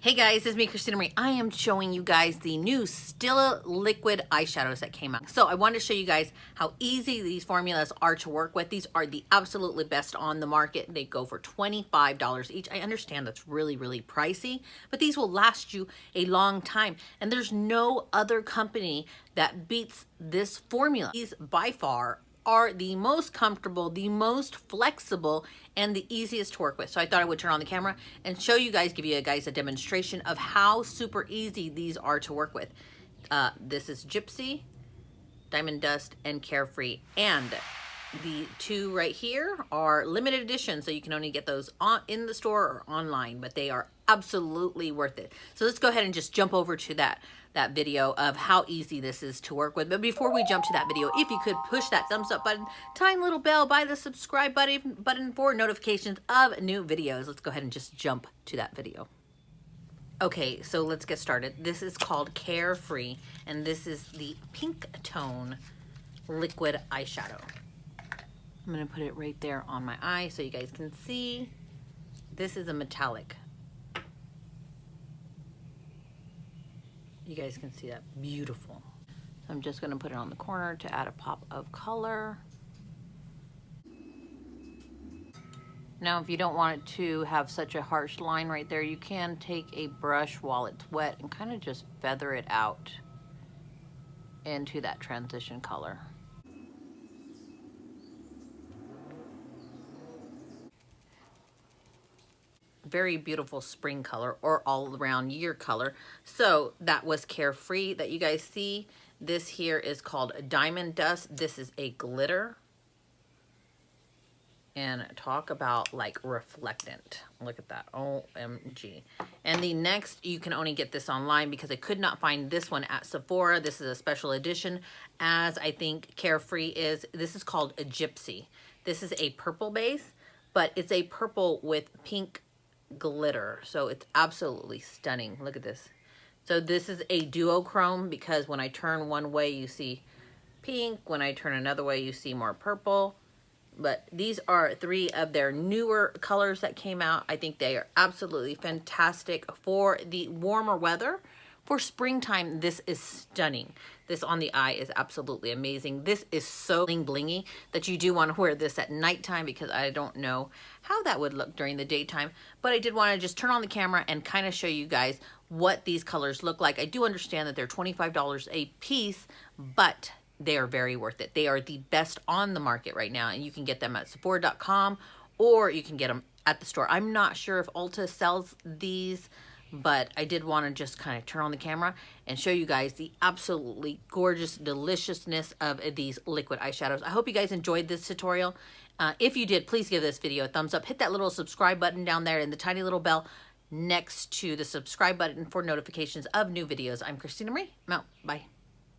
Hey guys, it's me, Christina Marie. I am showing you guys the new Stila Liquid Eyeshadows that came out. So I wanted to show you guys how easy these formulas are to work with. These are the absolutely best on the market. They go for $25 each. I understand that's really, really pricey, but these will last you a long time. And there's no other company that beats this formula. These by far are the most comfortable, the most flexible, and the easiest to work with. So I thought I would turn on the camera and show you guys, give you guys a demonstration of how super easy these are to work with. This is Gypsy, Diamond Dust, and Carefree. And the two right here are limited edition, so you can only get those in the store or online, but they are absolutely worth it. So let's go ahead and just jump over to that video of how easy this is to work with. But before we jump to that video, if you could push that thumbs up button, tiny little bell by the subscribe button for notifications of new videos. Let's go ahead and just jump to that video. Okay, so let's get started. This is called Carefree, and this is the pink tone liquid eyeshadow. I'm gonna put it right there on my eye so you guys can see. This is a metallic. You guys can see that, beautiful. So I'm just gonna put it on the corner to add a pop of color. Now, if you don't want it to have such a harsh line right there, you can take a brush while it's wet and kind of just feather it out into that transition color. Very beautiful spring color or all around year color. So that was Carefree that you guys see. This here is called Diamond Dust. This is a glitter. And talk about like reflectant. Look at that, OMG. And the next, you can only get this online because I could not find this one at Sephora. This is a special edition, as I think Carefree is. This is called a Gypsy. This is a purple base, but it's a purple with pink glitter, so it's absolutely stunning. Look at this. So this is a duochrome because when I turn one way you see pink, when I turn another way you see more purple. But these are three of their newer colors that came out. I think they are absolutely fantastic for the warmer weather. For springtime, this is stunning. This on the eye is absolutely amazing. This is so bling-blingy that you do want to wear this at nighttime because I don't know how that would look during the daytime. But I did want to just turn on the camera and kind of show you guys what these colors look like. I do understand that they're $25 a piece, but they are very worth it. They are the best on the market right now, and you can get them at Sephora.com or you can get them at the store. I'm not sure if Ulta sells these, but I did want to just kind of turn on the camera and show you guys the absolutely gorgeous deliciousness of these liquid eyeshadows. I hope you guys enjoyed this tutorial. If you did, please give this video a thumbs up. Hit that little subscribe button down there and the tiny little bell next to the subscribe button for notifications of new videos. I'm Christina Marie. I'm out. Bye.